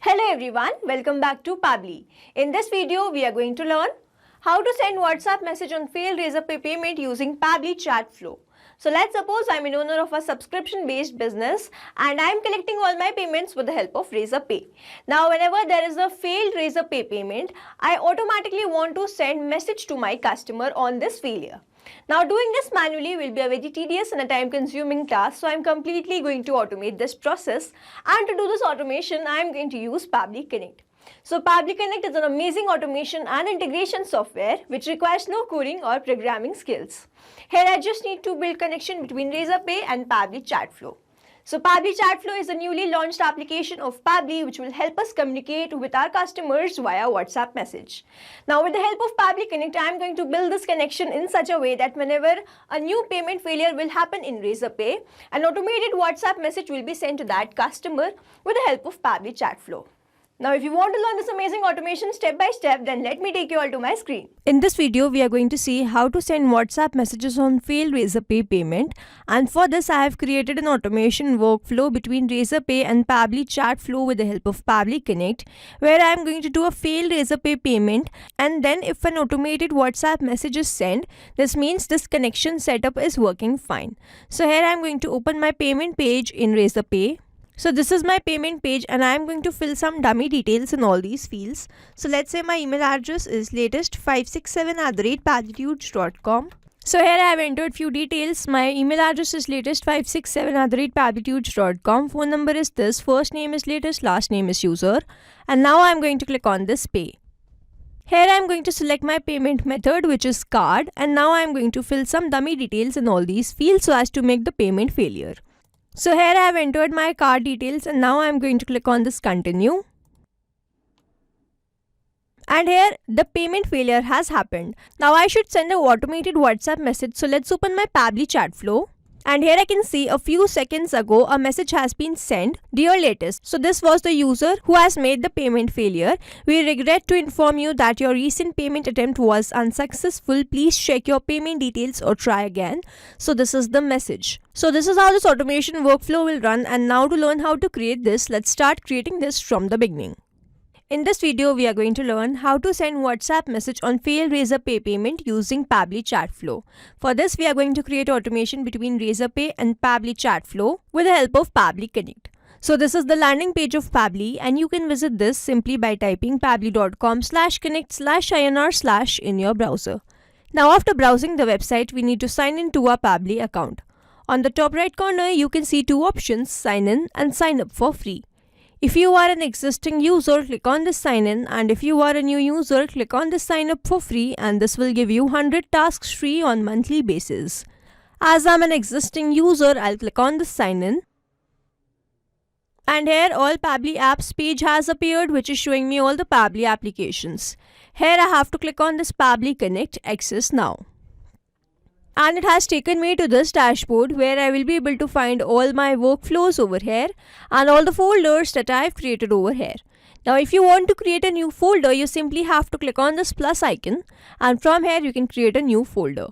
Hello everyone, welcome back to Pabbly. In this video, we are going to learn how to send WhatsApp message on failed Razorpay payment using Pabbly Chatflow. So let's suppose I'm an owner of a subscription-based business and I'm collecting all my payments with the help of Razorpay. Now, whenever there is a failed Razorpay payment, I automatically want to send message to my customer on this failure. Now, doing this manually will be a very tedious and a time-consuming task, so I'm completely going to automate this process. And to do this automation, I'm going to use Pabbly Connect. So, Pabbly Connect is an amazing automation and integration software which requires no coding or programming skills. Here, I just need to build connection between Razorpay and Pabbly Chatflow. So, Pabbly Chatflow is a newly launched application of Pabbly which will help us communicate with our customers via WhatsApp message. Now, with the help of Pabbly Connect, I am going to build this connection in such a way that whenever a new payment failure will happen in Razorpay, an automated WhatsApp message will be sent to that customer with the help of Pabbly Chatflow. Now, if you want to learn this amazing automation step by step, then let me take you all to my screen. In this video, we are going to see how to send WhatsApp messages on failed Razorpay payment. And for this, I have created an automation workflow between Razorpay and Pabbly Chatflow with the help of Pabbly Connect, where I am going to do a failed Razorpay payment. And then if an automated WhatsApp message is sent, this means this connection setup is working fine. So here I am going to open my payment page in Razorpay. So this is my payment page and I am going to fill some dummy details in all these fields. So let's say my email address is latest567@pabblytudes.com. So here I have entered few details. My email address is latest567@pabblytudes.com. Phone number is this. First name is latest, last name is user. And now I am going to click on this pay. Here I am going to select my payment method, which is card, and now I am going to fill some dummy details in all these fields so as to make the payment failure. So here I have entered my card details and now I am going to click on this continue. And here the payment failure has happened. Now I should send an automated WhatsApp message. So let's open my Pabbly Chatflow. And here I can see a few seconds ago a message has been sent, dear latest. So this was the user who has made the payment failure. We regret to inform you that your recent payment attempt was unsuccessful. Please check your payment details or try again. So this is the message. So this is how this automation workflow will run. And now to learn how to create this, let's start creating this from the beginning. In this video, we are going to learn how to send WhatsApp message on failed Razorpay payment using Pabbly Chatflow. For this, we are going to create automation between Razorpay and Pabbly Chatflow with the help of Pabbly Connect. So this is the landing page of Pabbly and you can visit this simply by typing pabbly.com/connect/inr/ in your browser. Now after browsing the website, we need to sign in to our Pabbly account. On the top right corner, you can see two options, sign in and sign up for free. If you are an existing user, click on this sign in, and if you are a new user, click on this sign up for free, and this will give you 100 tasks free on monthly basis. As I'm an existing user, I'll click on this sign in. And here all Pabbly apps page has appeared, which is showing me all the Pabbly applications. Here I have to click on this Pabbly Connect Access Now. And it has taken me to this dashboard where I will be able to find all my workflows over here and all the folders that I have created over here. Now if you want to create a new folder, you simply have to click on this plus icon and from here you can create a new folder.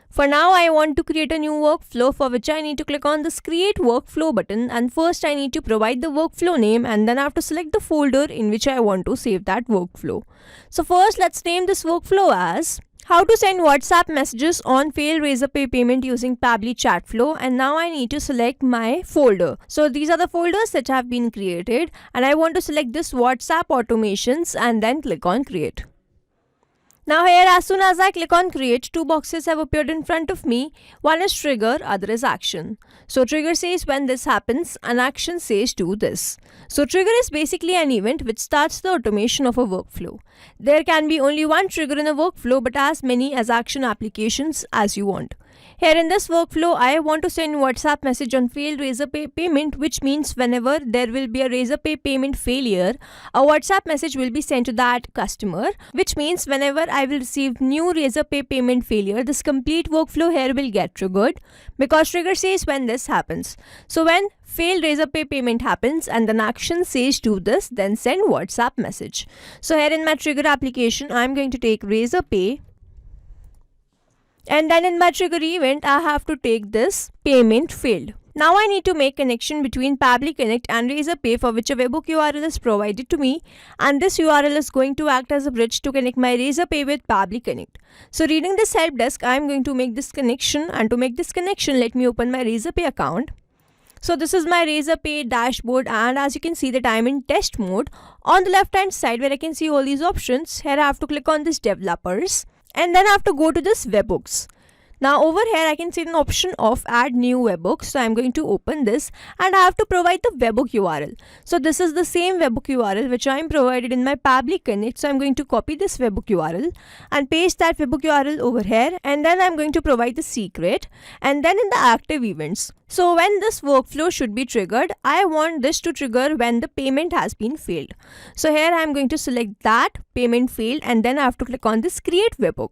For now I want to create a new workflow, for which I need to click on this create workflow button, and first I need to provide the workflow name and then I have to select the folder in which I want to save that workflow. So first let's name this workflow as how to send WhatsApp messages on failed Razorpay payment using Pabbly Chatflow, and now I need to select my folder. So these are the folders that have been created and I want to select this WhatsApp automations and then click on create. Now here as soon as I click on create, two boxes have appeared in front of me. One is trigger, other is action. So trigger says when this happens and action says do this. So trigger is basically an event which starts the automation of a workflow. There can be only one trigger in a workflow but as many as action applications as you want. Here in this workflow, I want to send WhatsApp message on failed Razorpay payment, which means whenever there will be a Razorpay payment failure, a WhatsApp message will be sent to that customer, which means whenever I will receive new Razorpay payment failure, this complete workflow here will get triggered because trigger says when this happens. So when failed Razorpay payment happens and an action says do this, then send WhatsApp message. So here in my trigger application, I am going to take Razorpay. And then in my trigger event, I have to take this payment failed. Now I need to make connection between Pabbly Connect and Razorpay, for which a webhook URL is provided to me, and this URL is going to act as a bridge to connect my Razorpay with Pabbly Connect. So reading this help desk, I am going to make this connection, and to make this connection, let me open my Razorpay account. So this is my Razorpay dashboard, and as you can see that I am in test mode. On the left hand side where I can see all these options, here I have to click on this developers, and then I have to go to this webhooks. Now over here I can see an option of add new webhook. So I'm going to open this, and I have to provide the webhook URL. So this is the same webhook URL which I am provided in my Pabbly Connect. So I'm going to copy this webhook URL and paste that webhook URL over here, and then I'm going to provide the secret, and then in the active events. So when this workflow should be triggered, I want this to trigger when the payment has been failed. So here I'm going to select that payment failed, and then I have to click on this create webhook.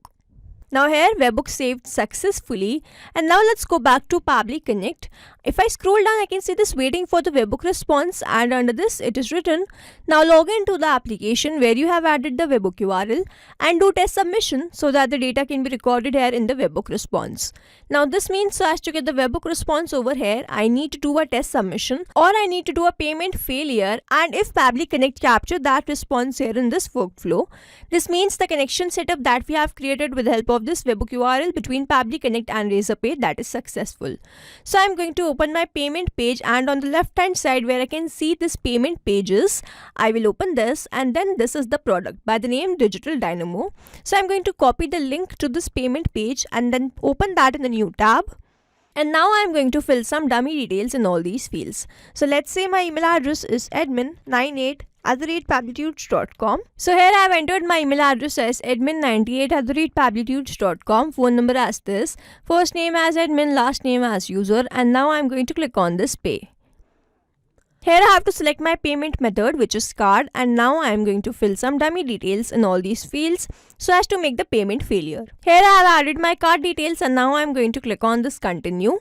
Now here webhook saved successfully, and now let's go back to Pabbly Connect. If I scroll down, I can see this waiting for the webhook response, and under this it is written, now log into the application where you have added the webhook URL and do test submission so that the data can be recorded here in the webhook response. Now this means, so as to get the webhook response over here, I need to do a test submission, or I need to do a payment failure, and if Pabbly Connect capture that response here in this workflow, this means the connection setup that we have created with the help of this webhook URL between Pabbly Connect and Razorpay, that is successful. So I'm going to open my payment page, and on the left hand side where I can see this payment pages, I will open this, and then this is the product by the name Digital Dynamo. So I'm going to copy the link to this payment page and then open that in the new tab. And now I'm going to fill some dummy details in all these fields. So let's say my email address is admin98@pabblytudes.com. So here I have entered my email address as admin98@pabblytudes.com, phone number as this, first name as admin, last name as user, and now I'm going to click on this pay. Here I have to select my payment method, which is card, and now I am going to fill some dummy details in all these fields so as to make the payment failure. Here I have added my card details, and now I am going to click on this continue.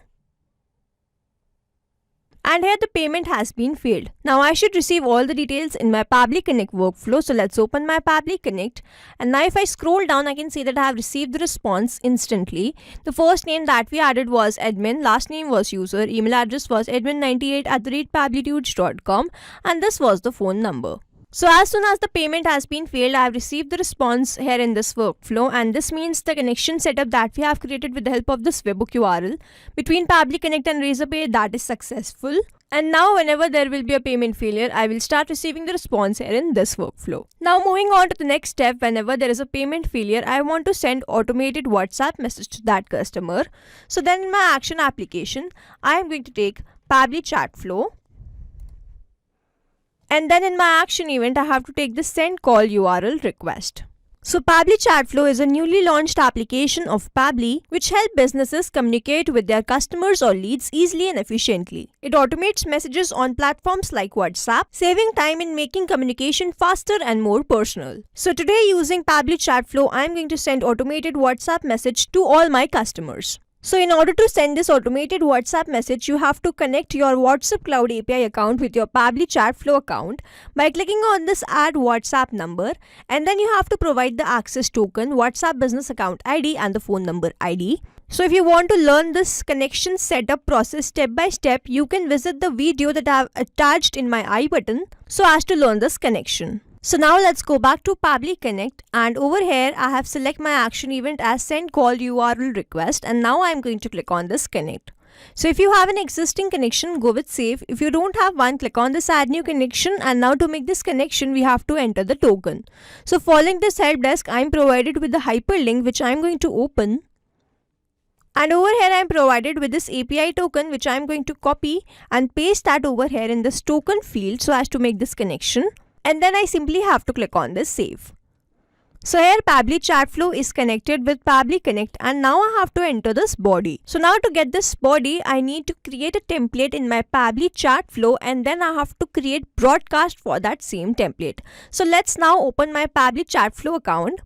And here the payment has been failed. Now I should receive all the details in my Pabbly Connect workflow. So let's open my Pabbly Connect, and now if I scroll down, I can see that I have received the response instantly. The first name that we added was admin, last name was user, email address was admin98@pabblytudes.com, and this was the phone number. So as soon as the payment has been failed, I have received the response here in this workflow, and this means the connection setup that we have created with the help of this webhook URL between Pabbly Connect and Razorpay, that is successful. And now whenever there will be a payment failure, I will start receiving the response here in this workflow. Now moving on to the next step, whenever there is a payment failure, I want to send automated WhatsApp message to that customer. So then in my action application, I am going to take Pabbly Chatflow. And then in my action event, I have to take the send call URL request. So Pabbly Chatflow is a newly launched application of Pabbly which helps businesses communicate with their customers or leads easily and efficiently. It automates messages on platforms like WhatsApp, saving time and making communication faster and more personal. So today, using Pabbly Chatflow, I am going to send automated WhatsApp message to all my customers. So in order to send this automated WhatsApp message, you have to connect your WhatsApp Cloud API account with your Pabbly Chatflow account by clicking on this add WhatsApp number, and then you have to provide the access token, WhatsApp business account ID, and the phone number ID. So if you want to learn this connection setup process step by step, you can visit the video that I have attached in my I button so as to learn this connection. So now let's go back to Pabbly Connect, and over here I have select my action event as send call URL request, and now I'm going to click on this connect. So if you have an existing connection, go with save. If you don't have one, click on this add new connection, and now to make this connection we have to enter the token. So following this help desk, I'm provided with the hyperlink which I'm going to open. And over here I am provided with this API token which I am going to copy and paste that over here in this token field so as to make this connection. And then I simply have to click on this save. So here Pabbly Chatflow is connected with Pabbly Connect, and now I have to enter this body. So now to get this body, I need to create a template in my Pabbly Chatflow, and then I have to create broadcast for that same template. So let's now open my Pabbly Chatflow account.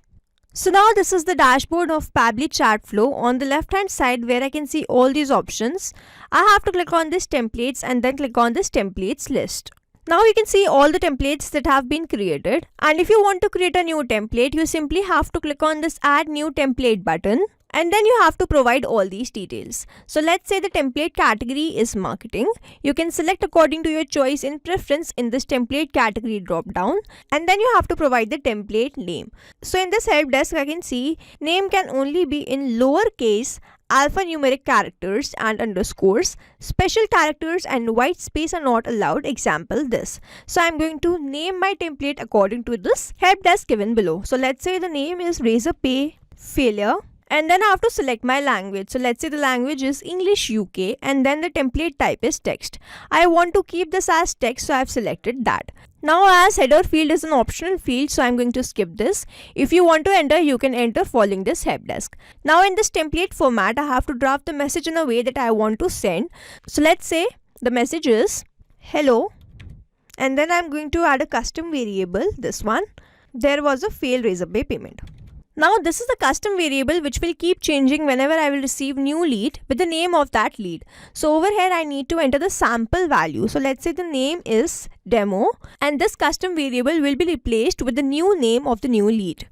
So now this is the dashboard of Pabbly Chatflow. On the left hand side where I can see all these options, I have to click on this templates and then click on this templates list. Now you can see all the templates that have been created, and if you want to create a new template, you simply have to click on this add new template button, And then you have to provide all these details. So let's say the template category is marketing. You can select according to your choice in preference in this template category drop down, and then you have to provide the template name. So in this help desk I can see name can only be in lowercase alphanumeric characters and underscores. Special characters and white space are not allowed. Example this. So I'm going to name my template according to this help desk given below. So let's say the name is Razorpay failure. And then I have to select my language. So let's say the language is English UK, and then the template type is text. I want to keep this as text, so I have selected that. Now as header field is an optional field, so I'm going to skip this. If you want to enter, you can enter following this help desk. Now in this template format, I have to draft the message in a way that I want to send. So let's say the message is hello, and then I'm going to add a custom variable, this one. There was a failed Razorpay payment. Now this is the custom variable which will keep changing whenever I will receive new lead with the name of that lead. So over here I need to enter the sample value. So let's say the name is demo, and this custom variable will be replaced with the new name of the new lead.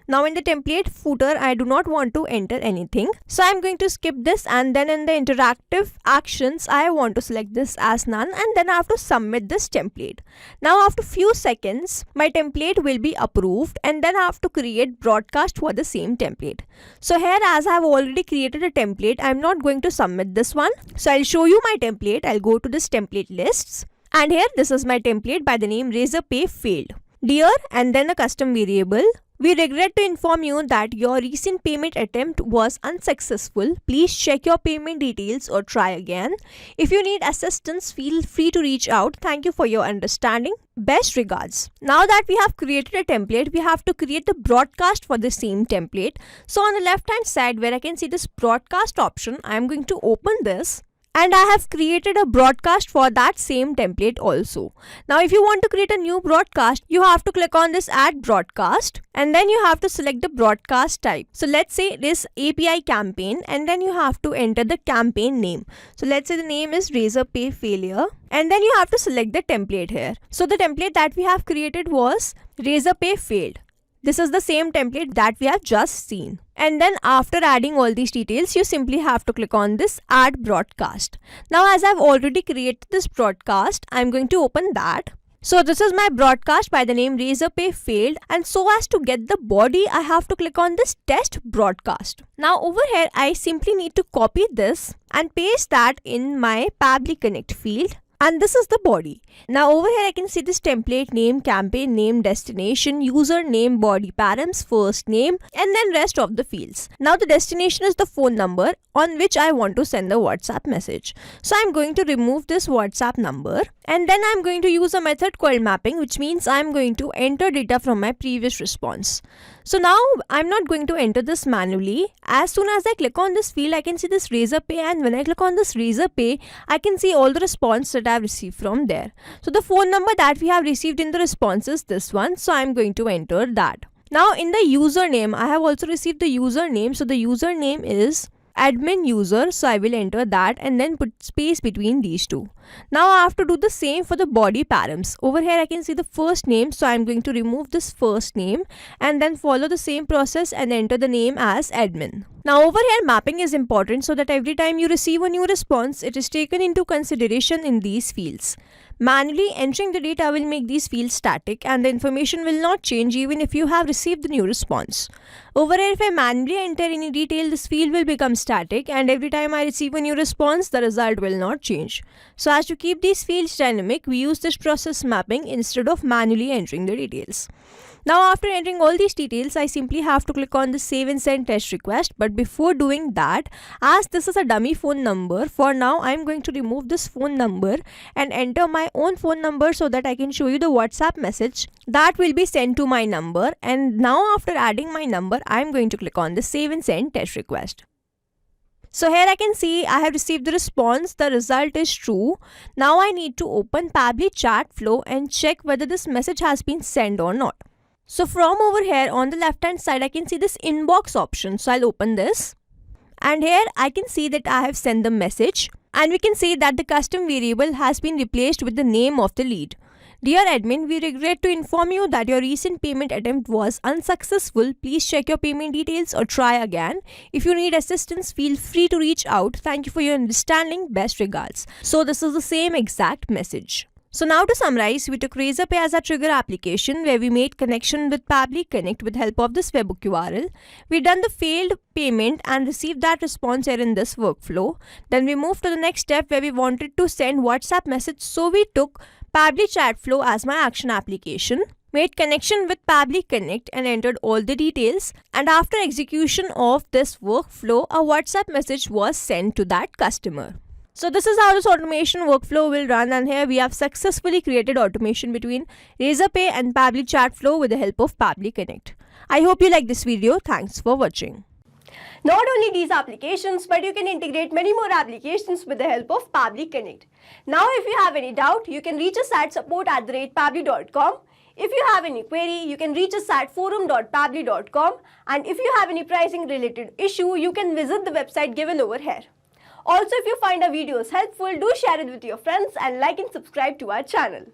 Now in the template footer, I do not want to enter anything. So I'm going to skip this, and then in the interactive actions, I want to select this as none, and then I have to submit this template. Now after few seconds, my template will be approved, and then I have to create broadcast for the same template. So here, as I have already created a template, I'm not going to submit this one. So I'll show you my template. I'll go to this template lists, and here this is my template by the name Razorpay failed. Dear, and then a custom variable. We regret to inform you that your recent payment attempt was unsuccessful. Please check your payment details or try again. If you need assistance, feel free to reach out. Thank you for your understanding. Best regards. Now that we have created a template, we have to create the broadcast for the same template. So on the left hand side where I can see this broadcast option, I am going to open this. And I have created a broadcast for that same template also. Now if you want to create a new broadcast, you have to click on this add broadcast, and then you have to select the broadcast type. So let's say it is API campaign, and then you have to enter the campaign name. So let's say the name is Razorpay failure, and then you have to select the template here. So the template that we have created was Razorpay failed. This is the same template that we have just seen. And then after adding all these details, you simply have to click on this add broadcast. Now as I've already created this broadcast, I'm going to open that. So this is my broadcast by the name Razorpay failed, and so as to get the body, I have to click on this test broadcast. Now over here, I simply need to copy this and paste that in my Pabbly Connect field. And this is the body. Now over here I can see this template name, campaign name, destination, username, body params, first name, and then rest of the fields. Now the destination is the phone number on which I want to send the WhatsApp message. So I'm going to remove this WhatsApp number, and then I'm going to use a method called mapping, which means I'm going to enter data from my previous response. So now I'm not going to enter this manually. As soon as I click on this field, I can see this Razorpay, and when I click on this Razorpay, I can see all the response that I've received from there. So the phone number that we have received in the response is this one. So I'm going to enter that. Now in the username, I have also received the username. So the username is admin user, so I will enter that and then put space between these two. Now I have to do the same for the body params. Over here I can see the first name, so I'm going to remove this first name and then follow the same process and enter the name as admin. Now over here mapping is important so that every time you receive a new response, it is taken into consideration in these fields. Manually entering the data will make these fields static and the information will not change even if you have received the new response. Over here if I manually enter any detail, this field will become static and every time I receive a new response, the result will not change. So as to keep these fields dynamic, we use this process mapping instead of manually entering the details. Now after entering all these details, I simply have to click on the save and send test request. But before doing that, as this is a dummy phone number, for now I'm going to remove this phone number and enter my own phone number so that I can show you the WhatsApp message that will be sent to my number. And now after adding my number, I'm going to click on the save and send test request. So here I can see I have received the response. The result is true. Now I need to open Pabbly Chatflow and check whether this message has been sent or not. So from over here on the left hand side, I can see this inbox option. So I'll open this. And here I can see that I have sent the message. And we can see that the custom variable has been replaced with the name of the lead. Dear admin, we regret to inform you that your recent payment attempt was unsuccessful. Please check your payment details or try again. If you need assistance, feel free to reach out. Thank you for your understanding. Best regards. So this is the same exact message. So now to summarize, we took Razorpay as our trigger application where we made connection with Pabbly Connect with help of this webhook URL. We done the failed payment and received that response here in this workflow. Then we moved to the next step where we wanted to send WhatsApp message. So we took Pabbly Chatflow as my action application, made connection with Pabbly Connect and entered all the details. And after execution of this workflow, a WhatsApp message was sent to that customer. So this is how this automation workflow will run, and here we have successfully created automation between Razorpay and Pabbly Chatflow with the help of Pabbly Connect. I hope you like this video. Thanks for watching. Not only these applications, but you can integrate many more applications with the help of Pabbly Connect. Now if you have any doubt, you can reach us at support@pabbly.com. If you have any query, you can reach us at forum.pabbly.com, and if you have any pricing related issue, you can visit the website given over here. Also, if you find our videos helpful, do share it with your friends and like and subscribe to our channel.